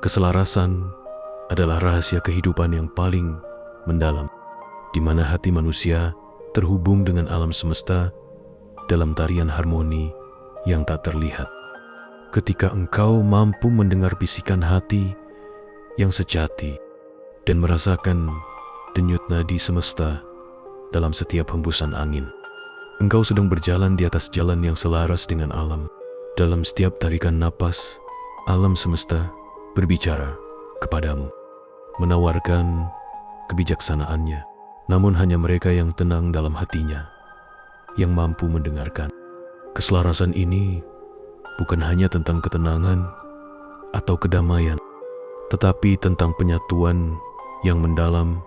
Keselarasan adalah rahasia kehidupan yang paling mendalam, di mana hati manusia terhubung dengan alam semesta dalam tarian harmoni yang tak terlihat. Ketika engkau mampu mendengar bisikan hati yang sejati dan merasakan denyut nadi semesta dalam setiap hembusan angin, engkau sedang berjalan di atas jalan yang selaras dengan alam. Dalam setiap tarikan napas, alam semesta berbicara kepadamu, menawarkan kebijaksanaannya. Namun hanya mereka yang tenang dalam hatinya yang mampu mendengarkan. Keselarasan ini bukan hanya tentang ketenangan atau kedamaian, tetapi tentang penyatuan yang mendalam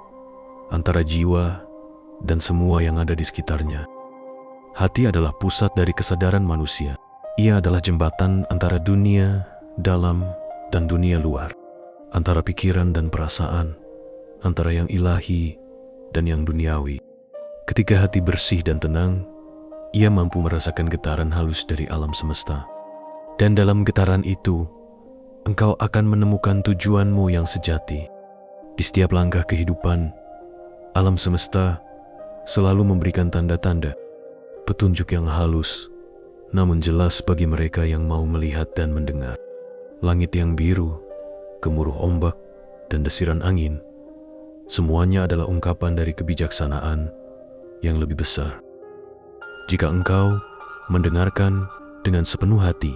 antara jiwa dan semua yang ada di sekitarnya. Hati adalah pusat dari kesadaran manusia. Ia adalah jembatan antara dunia dalam dan dunia luar, antara pikiran dan perasaan, antara yang ilahi dan yang duniawi. Ketika hati bersih dan tenang, ia mampu merasakan getaran halus dari alam semesta. Dan dalam getaran itu, engkau akan menemukan tujuanmu yang sejati. Di setiap langkah kehidupan, alam semesta selalu memberikan tanda-tanda, petunjuk yang halus, namun jelas bagi mereka yang mau melihat dan mendengar. Langit yang biru, gemuruh ombak, dan desiran angin, semuanya adalah ungkapan dari kebijaksanaan yang lebih besar. Jika engkau mendengarkan dengan sepenuh hati,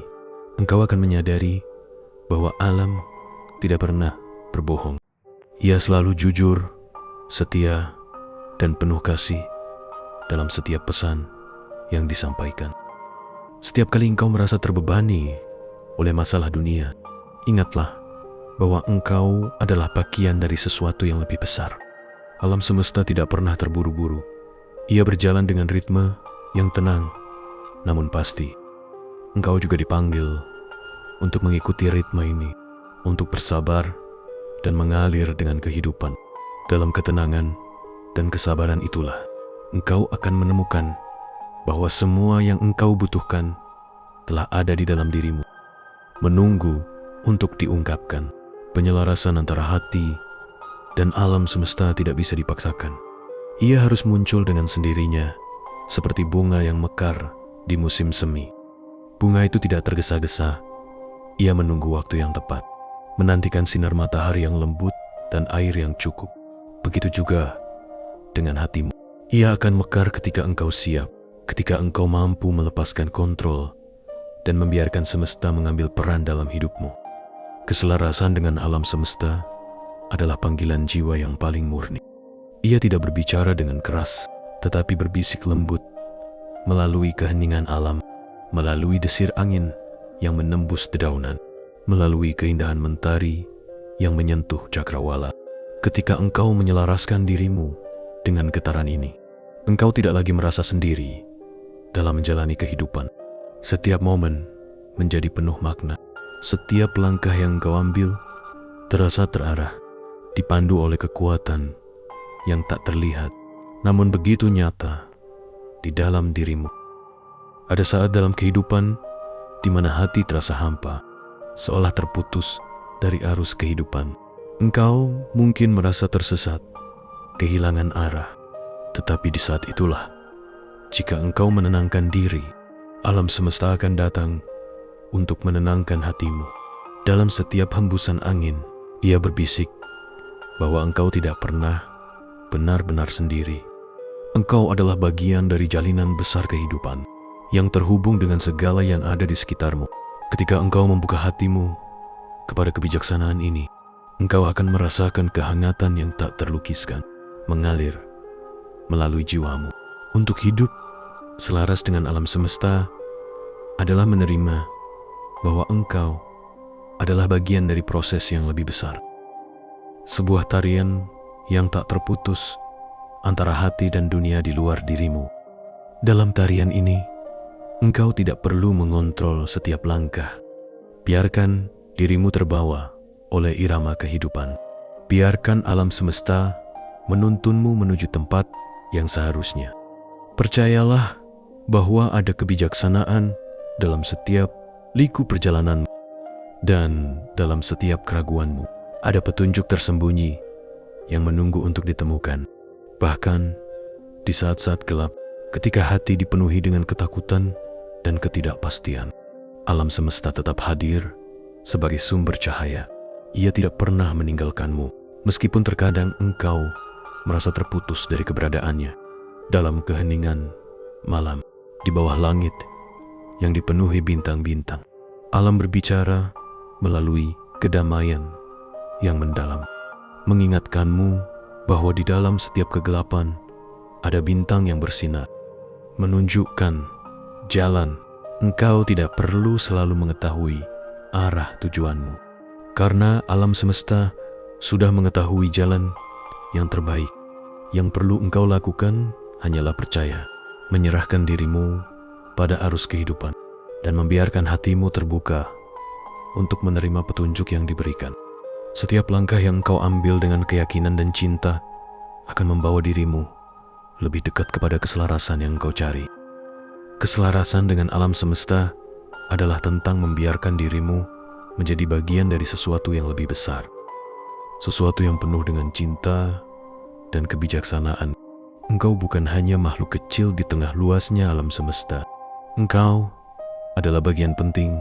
engkau akan menyadari bahwa alam tidak pernah berbohong. Ia selalu jujur, setia, dan penuh kasih dalam setiap pesan yang disampaikan. Setiap kali engkau merasa terbebani oleh masalah dunia, ingatlah bahwa engkau adalah bagian dari sesuatu yang lebih besar. Alam semesta tidak pernah terburu-buru. Ia berjalan dengan ritme yang tenang, namun pasti. Engkau juga dipanggil untuk mengikuti ritme ini, untuk bersabar dan mengalir dengan kehidupan. Dalam ketenangan dan kesabaran itulah, engkau akan menemukan bahwa semua yang engkau butuhkan telah ada di dalam dirimu, menunggu untuk diungkapkan. Penyelarasan antara hati dan alam semesta tidak bisa dipaksakan. Ia harus muncul dengan sendirinya, seperti bunga yang mekar di musim semi. Bunga itu tidak tergesa-gesa. Ia menunggu waktu yang tepat, menantikan sinar matahari yang lembut dan air yang cukup. Begitu juga dengan hatimu. Ia akan mekar ketika engkau siap, ketika engkau mampu melepaskan kontrol dan membiarkan semesta mengambil peran dalam hidupmu. Keselarasan dengan alam semesta adalah panggilan jiwa yang paling murni. Ia tidak berbicara dengan keras, tetapi berbisik lembut melalui keheningan alam, melalui desir angin yang menembus dedaunan, melalui keindahan mentari yang menyentuh cakrawala. Ketika engkau menyelaraskan dirimu dengan getaran ini, engkau tidak lagi merasa sendiri dalam menjalani kehidupan. Setiap momen menjadi penuh makna. Setiap langkah yang engkau ambil terasa terarah, dipandu oleh kekuatan yang tak terlihat, namun begitu nyata di dalam dirimu. Ada saat dalam kehidupan di mana hati terasa hampa, seolah terputus dari arus kehidupan. Engkau mungkin merasa tersesat, kehilangan arah. Tetapi di saat itulah, jika engkau menenangkan diri, alam semesta akan datang untuk menenangkan hatimu. Dalam setiap hembusan angin, ia berbisik bahwa engkau tidak pernah benar-benar sendiri. Engkau adalah bagian dari jalinan besar kehidupan yang terhubung dengan segala yang ada di sekitarmu. Ketika engkau membuka hatimu kepada kebijaksanaan ini, engkau akan merasakan kehangatan yang tak terlukiskan mengalir melalui jiwamu. Untuk hidup selaras dengan alam semesta adalah menerima bahwa engkau adalah bagian dari proses yang lebih besar. Sebuah tarian yang tak terputus antara hati dan dunia di luar dirimu. Dalam tarian ini, engkau tidak perlu mengontrol setiap langkah. Biarkan dirimu terbawa oleh irama kehidupan. Biarkan alam semesta menuntunmu menuju tempat yang seharusnya. Percayalah bahwa ada kebijaksanaan dalam setiap liku perjalananmu. Dan dalam setiap keraguanmu, ada petunjuk tersembunyi yang menunggu untuk ditemukan. Bahkan di saat-saat gelap, ketika hati dipenuhi dengan ketakutan dan ketidakpastian, alam semesta tetap hadir sebagai sumber cahaya. Ia tidak pernah meninggalkanmu, meskipun terkadang engkau merasa terputus dari keberadaannya. Dalam keheningan malam, di bawah langit yang dipenuhi bintang-bintang, alam berbicara melalui kedamaian yang mendalam, mengingatkanmu bahwa di dalam setiap kegelapan ada bintang yang bersinar, menunjukkan jalan. Engkau tidak perlu selalu mengetahui arah tujuanmu, karena alam semesta sudah mengetahui jalan yang terbaik. Yang perlu engkau lakukan hanyalah percaya, menyerahkan dirimu pada arus kehidupan, dan membiarkan hatimu terbuka untuk menerima petunjuk yang diberikan. Setiap langkah yang engkau ambil dengan keyakinan dan cinta akan membawa dirimu lebih dekat kepada keselarasan yang engkau cari. Keselarasan dengan alam semesta adalah tentang membiarkan dirimu menjadi bagian dari sesuatu yang lebih besar. Sesuatu yang penuh dengan cinta dan kebijaksanaan. Engkau bukan hanya makhluk kecil di tengah luasnya alam semesta. Engkau adalah bagian penting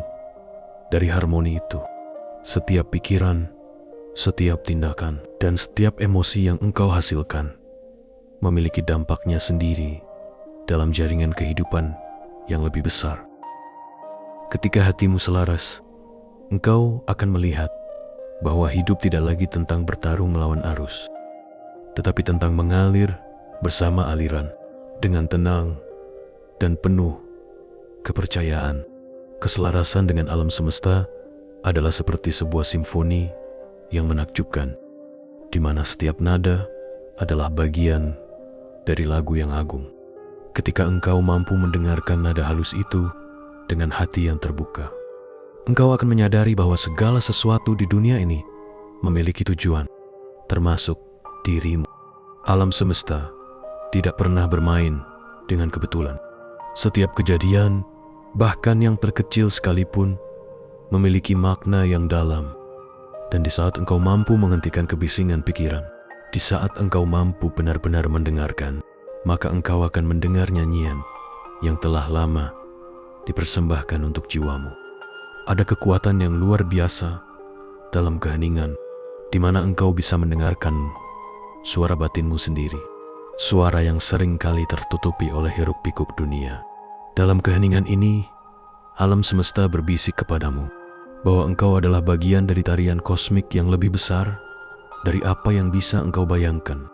dari harmoni itu. Setiap pikiran, setiap tindakan, dan setiap emosi yang engkau hasilkan memiliki dampaknya sendiri dalam jaringan kehidupan yang lebih besar. Ketika hatimu selaras, engkau akan melihat bahwa hidup tidak lagi tentang bertarung melawan arus, tetapi tentang mengalir bersama aliran dengan tenang dan penuh kepercayaan. Keselarasan dengan alam semesta adalah seperti sebuah simfoni yang menakjubkan, di mana setiap nada adalah bagian dari lagu yang agung. Ketika engkau mampu mendengarkan nada halus itu dengan hati yang terbuka, engkau akan menyadari bahwa segala sesuatu di dunia ini memiliki tujuan, termasuk dirimu. Alam semesta tidak pernah bermain dengan kebetulan. Setiap kejadian, bahkan yang terkecil sekalipun, memiliki makna yang dalam. Dan di saat engkau mampu menghentikan kebisingan pikiran, di saat engkau mampu benar-benar mendengarkan, maka engkau akan mendengar nyanyian yang telah lama dipersembahkan untuk jiwamu. Ada kekuatan yang luar biasa dalam keheningan, di mana engkau bisa mendengarkan suara batinmu sendiri, suara yang sering kali tertutupi oleh hiruk-pikuk dunia. Dalam keheningan ini, alam semesta berbisik kepadamu bahwa engkau adalah bagian dari tarian kosmik yang lebih besar dari apa yang bisa engkau bayangkan.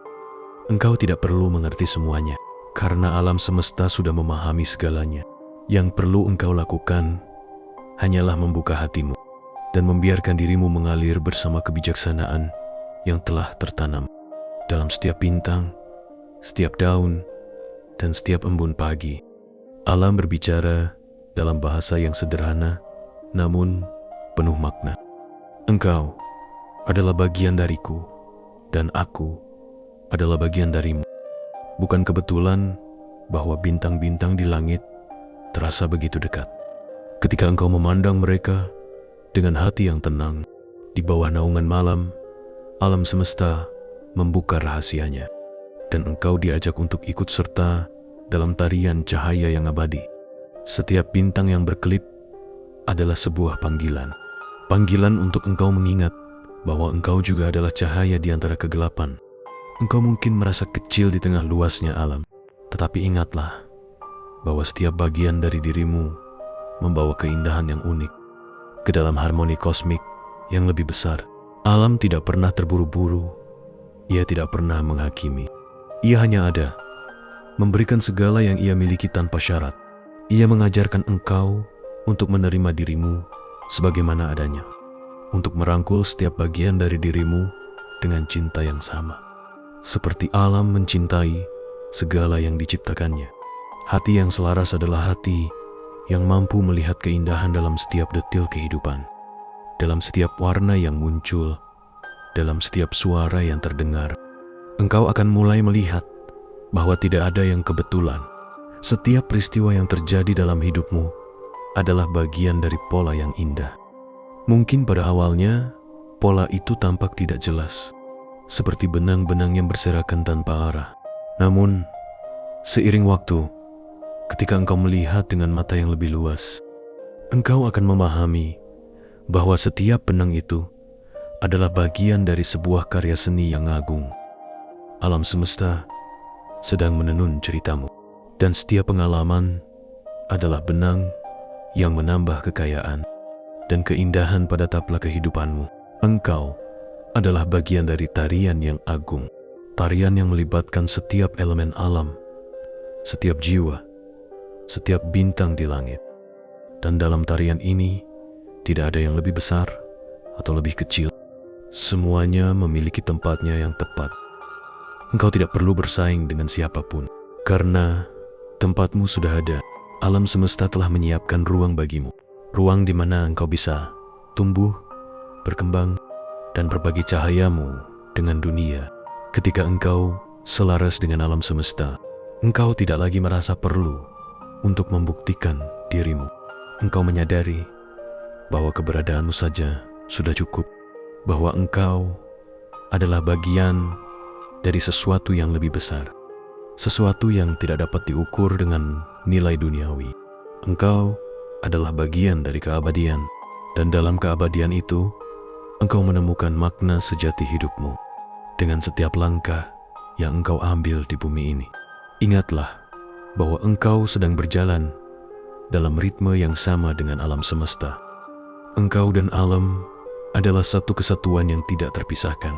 Engkau tidak perlu mengerti semuanya, karena alam semesta sudah memahami segalanya. Yang perlu engkau lakukan hanyalah membuka hatimu dan membiarkan dirimu mengalir bersama kebijaksanaan yang telah tertanam dalam setiap bintang, setiap daun, dan setiap embun pagi. Alam berbicara dalam bahasa yang sederhana, namun penuh makna. Engkau adalah bagian dariku, dan aku adalah bagian darimu. Bukan kebetulan bahwa bintang-bintang di langit terasa begitu dekat. Ketika engkau memandang mereka dengan hati yang tenang, di bawah naungan malam, alam semesta membuka rahasianya, dan engkau diajak untuk ikut serta dalam tarian cahaya yang abadi. Setiap bintang yang berkelip adalah sebuah panggilan. Panggilan untuk engkau mengingat bahwa engkau juga adalah cahaya di antara kegelapan. Engkau mungkin merasa kecil di tengah luasnya alam, tetapi ingatlah bahwa setiap bagian dari dirimu membawa keindahan yang unik ke dalam harmoni kosmik yang lebih besar. Alam tidak pernah terburu-buru, ia tidak pernah menghakimi. Ia hanya ada, memberikan segala yang ia miliki tanpa syarat. Ia mengajarkan engkau untuk menerima dirimu sebagaimana adanya, untuk merangkul setiap bagian dari dirimu dengan cinta yang sama, seperti alam mencintai segala yang diciptakannya. Hati yang selaras adalah hati yang mampu melihat keindahan dalam setiap detil kehidupan, dalam setiap warna yang muncul, dalam setiap suara yang terdengar. Engkau akan mulai melihat bahwa tidak ada yang kebetulan. Setiap peristiwa yang terjadi dalam hidupmu adalah bagian dari pola yang indah. Mungkin pada awalnya, pola itu tampak tidak jelas, seperti benang-benang yang berserakan tanpa arah. Namun, seiring waktu, ketika engkau melihat dengan mata yang lebih luas, engkau akan memahami bahwa setiap benang itu adalah bagian dari sebuah karya seni yang agung. Alam semesta sedang menenun ceritamu, dan setiap pengalaman adalah benang yang menambah kekayaan dan keindahan pada taplak kehidupanmu. Engkau adalah bagian dari tarian yang agung, tarian yang melibatkan setiap elemen alam, setiap jiwa, setiap bintang di langit. Dan dalam tarian ini, tidak ada yang lebih besar atau lebih kecil. Semuanya memiliki tempatnya yang tepat. Engkau tidak perlu bersaing dengan siapapun, karena tempatmu sudah ada. Alam semesta telah menyiapkan ruang bagimu. Ruang di mana engkau bisa tumbuh, berkembang, dan berbagi cahayamu dengan dunia. Ketika engkau selaras dengan alam semesta, engkau tidak lagi merasa perlu untuk membuktikan dirimu. Engkau menyadari bahwa keberadaanmu saja sudah cukup, bahwa engkau adalah bagian dari sesuatu yang lebih besar, sesuatu yang tidak dapat diukur dengan nilai duniawi. Engkau adalah bagian dari keabadian, dan dalam keabadian itu, engkau menemukan makna sejati hidupmu dengan setiap langkah yang engkau ambil di bumi ini. Ingatlah bahwa engkau sedang berjalan dalam ritme yang sama dengan alam semesta. Engkau dan alam adalah satu kesatuan yang tidak terpisahkan,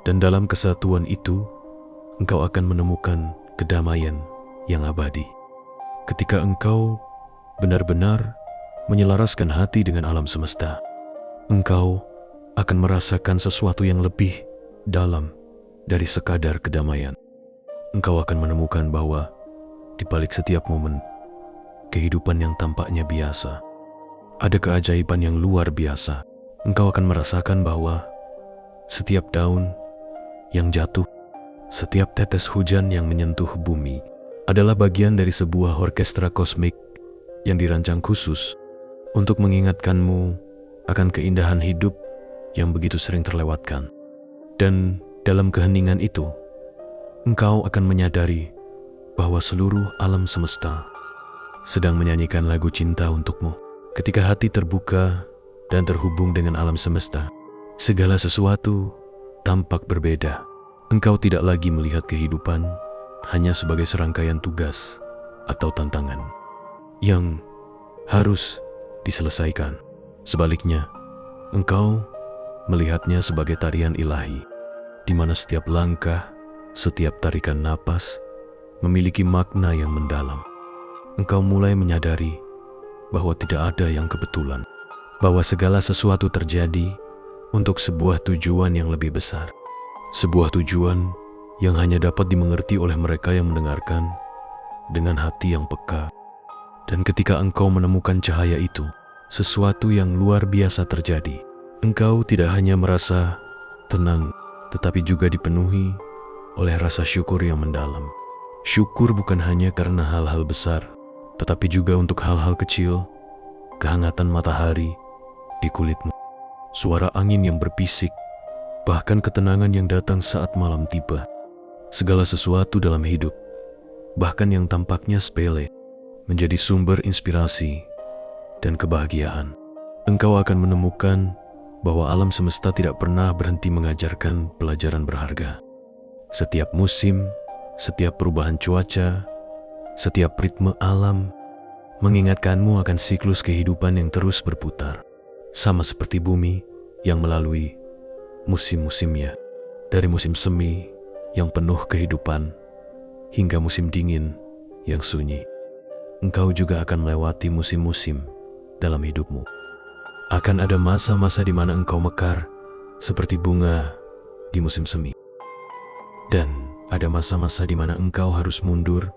dan dalam kesatuan itu, engkau akan menemukan kedamaian yang abadi. Ketika engkau benar-benar menyelaraskan hati dengan alam semesta, engkau akan merasakan sesuatu yang lebih dalam dari sekadar kedamaian. Engkau akan menemukan bahwa di balik setiap momen kehidupan yang tampaknya biasa, ada keajaiban yang luar biasa. Engkau akan merasakan bahwa setiap daun yang jatuh, setiap tetes hujan yang menyentuh bumi adalah bagian dari sebuah orkestra kosmik yang dirancang khusus untuk mengingatkanmu akan keindahan hidup yang begitu sering terlewatkan. Dan dalam keheningan itu, engkau akan menyadari bahwa seluruh alam semesta sedang menyanyikan lagu cinta untukmu. Ketika hati terbuka dan terhubung dengan alam semesta, segala sesuatu tampak berbeda. Engkau tidak lagi melihat kehidupan hanya sebagai serangkaian tugas atau tantangan yang harus diselesaikan. Sebaliknya, engkau melihatnya sebagai tarian ilahi, di mana setiap langkah, setiap tarikan napas memiliki makna yang mendalam. Engkau mulai menyadari bahwa tidak ada yang kebetulan, bahwa segala sesuatu terjadi untuk sebuah tujuan yang lebih besar, sebuah tujuan yang hanya dapat dimengerti oleh mereka yang mendengarkan dengan hati yang peka. Dan ketika engkau menemukan cahaya itu, sesuatu yang luar biasa terjadi. Engkau tidak hanya merasa tenang, tetapi juga dipenuhi oleh rasa syukur yang mendalam. Syukur bukan hanya karena hal-hal besar, tetapi juga untuk hal-hal kecil, kehangatan matahari di kulitmu, suara angin yang berbisik, bahkan ketenangan yang datang saat malam tiba. Segala sesuatu dalam hidup, bahkan yang tampaknya sepele, menjadi sumber inspirasi dan kebahagiaan. Engkau akan menemukan bahwa alam semesta tidak pernah berhenti mengajarkan pelajaran berharga. Setiap musim, setiap perubahan cuaca, setiap ritme alam mengingatkanmu akan siklus kehidupan yang terus berputar, sama seperti bumi yang melalui musim-musimnya, dari musim semi yang penuh kehidupan hingga musim dingin yang sunyi. Engkau juga akan melewati musim-musim dalam hidupmu. Akan ada masa-masa di mana engkau mekar seperti bunga di musim semi, dan ada masa-masa di mana engkau harus mundur,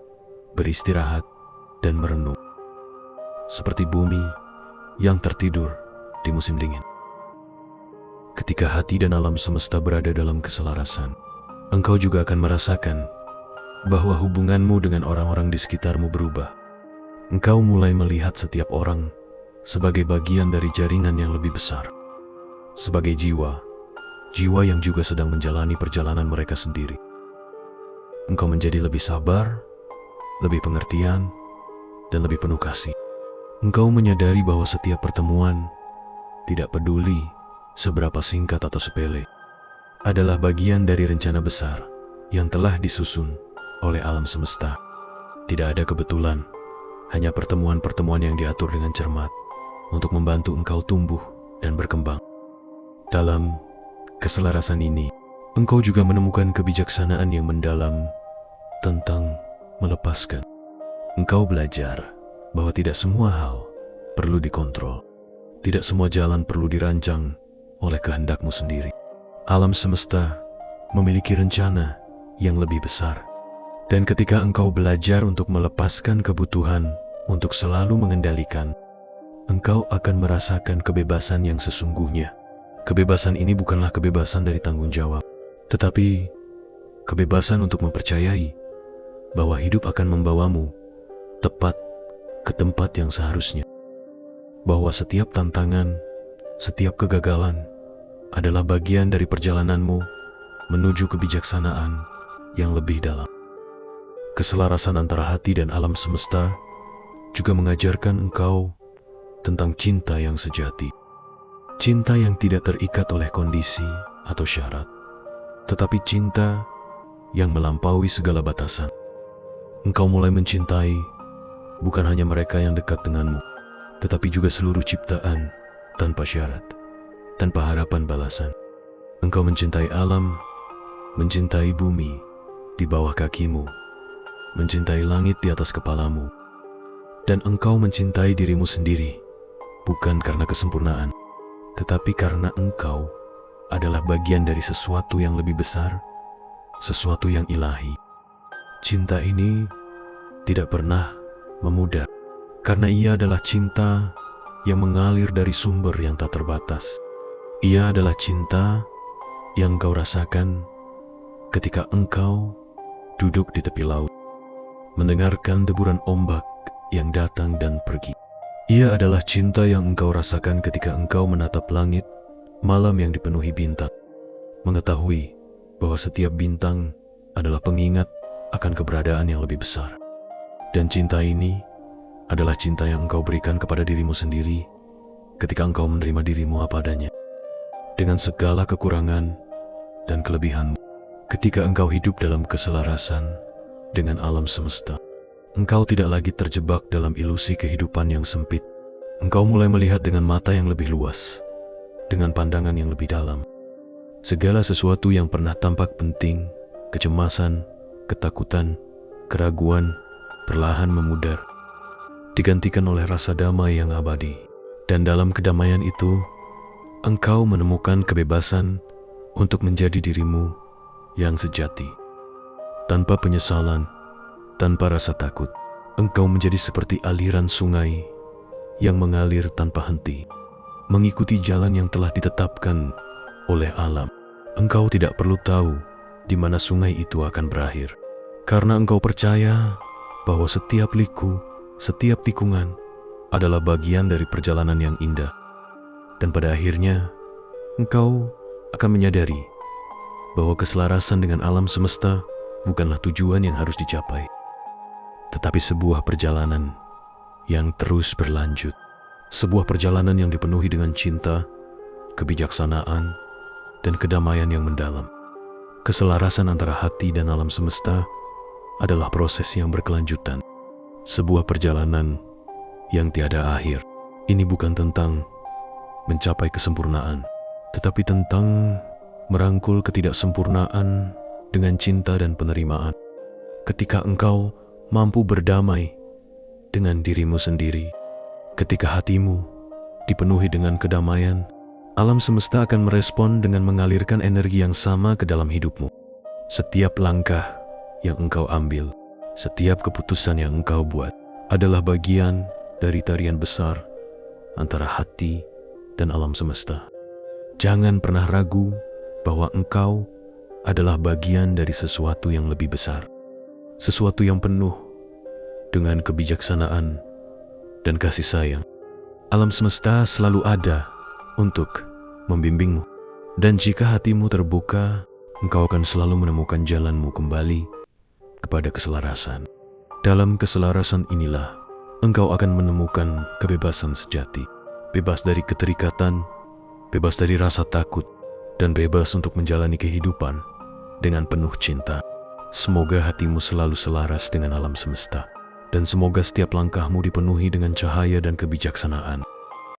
beristirahat, dan merenung seperti bumi yang tertidur di musim dingin. Ketika hati dan alam semesta berada dalam keselarasan, engkau juga akan merasakan bahwa hubunganmu dengan orang-orang di sekitarmu berubah. Engkau mulai melihat setiap orang sebagai bagian dari jaringan yang lebih besar. sebagai jiwa yang juga sedang menjalani perjalanan mereka sendiri. Engkau menjadi lebih sabar, lebih pengertian, dan lebih penuh kasih. Engkau menyadari bahwa setiap pertemuan, tidak peduli seberapa singkat atau sepele, adalah bagian dari rencana besar yang telah disusun oleh alam semesta. Tidak ada kebetulan, hanya pertemuan-pertemuan yang diatur dengan cermat untuk membantu engkau tumbuh dan berkembang. Dalam keselarasan ini, engkau juga menemukan kebijaksanaan yang mendalam tentang melepaskan. Engkau belajar bahwa tidak semua hal perlu dikontrol. Tidak semua jalan perlu dirancang oleh kehendakmu sendiri. Alam semesta memiliki rencana yang lebih besar. Dan ketika engkau belajar untuk melepaskan kebutuhan untuk selalu mengendalikan, engkau akan merasakan kebebasan yang sesungguhnya. Kebebasan ini bukanlah kebebasan dari tanggung jawab, tetapi kebebasan untuk mempercayai bahwa hidup akan membawamu tepat ke tempat yang seharusnya. Bahwa setiap tantangan, setiap kegagalan adalah bagian dari perjalananmu menuju kebijaksanaan yang lebih dalam. Keselarasan antara hati dan alam semesta juga mengajarkan engkau tentang cinta yang sejati. Cinta yang tidak terikat oleh kondisi atau syarat, tetapi cinta yang melampaui segala batasan. Engkau mulai mencintai bukan hanya mereka yang dekat denganmu, tetapi juga seluruh ciptaan tanpa syarat, tanpa harapan balasan. Engkau mencintai alam, mencintai bumi di bawah kakimu, mencintai langit di atas kepalamu, dan engkau mencintai dirimu sendiri, bukan karena kesempurnaan, tetapi karena engkau adalah bagian dari sesuatu yang lebih besar, sesuatu yang ilahi. Cinta ini tidak pernah memudar, karena ia adalah cinta yang mengalir dari sumber yang tak terbatas. Ia adalah cinta yang engkau rasakan ketika engkau duduk di tepi laut, mendengarkan deburan ombak yang datang dan pergi. Ia adalah cinta yang engkau rasakan ketika engkau menatap langit malam yang dipenuhi bintang, mengetahui bahwa setiap bintang adalah pengingat akan keberadaan yang lebih besar. Dan cinta ini adalah cinta yang engkau berikan kepada dirimu sendiri ketika engkau menerima dirimu apa adanya, dengan segala kekurangan dan kelebihanmu. Ketika engkau hidup dalam keselarasan dengan alam semesta, engkau tidak lagi terjebak dalam ilusi kehidupan yang sempit. Engkau mulai melihat dengan mata yang lebih luas, dengan pandangan yang lebih dalam. Segala sesuatu yang pernah tampak penting, kecemasan, ketakutan, keraguan, perlahan memudar, digantikan oleh rasa damai yang abadi. Dan dalam kedamaian itu, engkau menemukan kebebasan untuk menjadi dirimu yang sejati. Tanpa penyesalan, tanpa rasa takut, engkau menjadi seperti aliran sungai yang mengalir tanpa henti, mengikuti jalan yang telah ditetapkan oleh alam. Engkau tidak perlu tahu di mana sungai itu akan berakhir, karena engkau percaya bahwa setiap liku, setiap tikungan adalah bagian dari perjalanan yang indah. Dan pada akhirnya, engkau akan menyadari bahwa keselarasan dengan alam semesta bukanlah tujuan yang harus dicapai, tetapi sebuah perjalanan yang terus berlanjut. Sebuah perjalanan yang dipenuhi dengan cinta, kebijaksanaan, dan kedamaian yang mendalam. Keselarasan antara hati dan alam semesta adalah proses yang berkelanjutan. Sebuah perjalanan yang tiada akhir. Ini bukan tentang mencapai kesempurnaan, tetapi tentang merangkul ketidaksempurnaan dengan cinta dan penerimaan. Ketika engkau mampu berdamai dengan dirimu sendiri, ketika hatimu dipenuhi dengan kedamaian, alam semesta akan merespon dengan mengalirkan energi yang sama ke dalam hidupmu. Setiap langkah yang engkau ambil, setiap keputusan yang engkau buat adalah bagian dari tarian besar antara hati dan alam semesta. Jangan pernah ragu bahwa engkau adalah bagian dari sesuatu yang lebih besar, sesuatu yang penuh dengan kebijaksanaan dan kasih sayang. Alam semesta selalu ada untuk membimbingmu. Dan jika hatimu terbuka, engkau akan selalu menemukan jalanmu kembali kepada keselarasan. Dalam keselarasan inilah, engkau akan menemukan kebebasan sejati. Bebas dari keterikatan, bebas dari rasa takut, dan bebas untuk menjalani kehidupan dengan penuh cinta. Semoga hatimu selalu selaras dengan alam semesta, dan semoga setiap langkahmu dipenuhi dengan cahaya dan kebijaksanaan.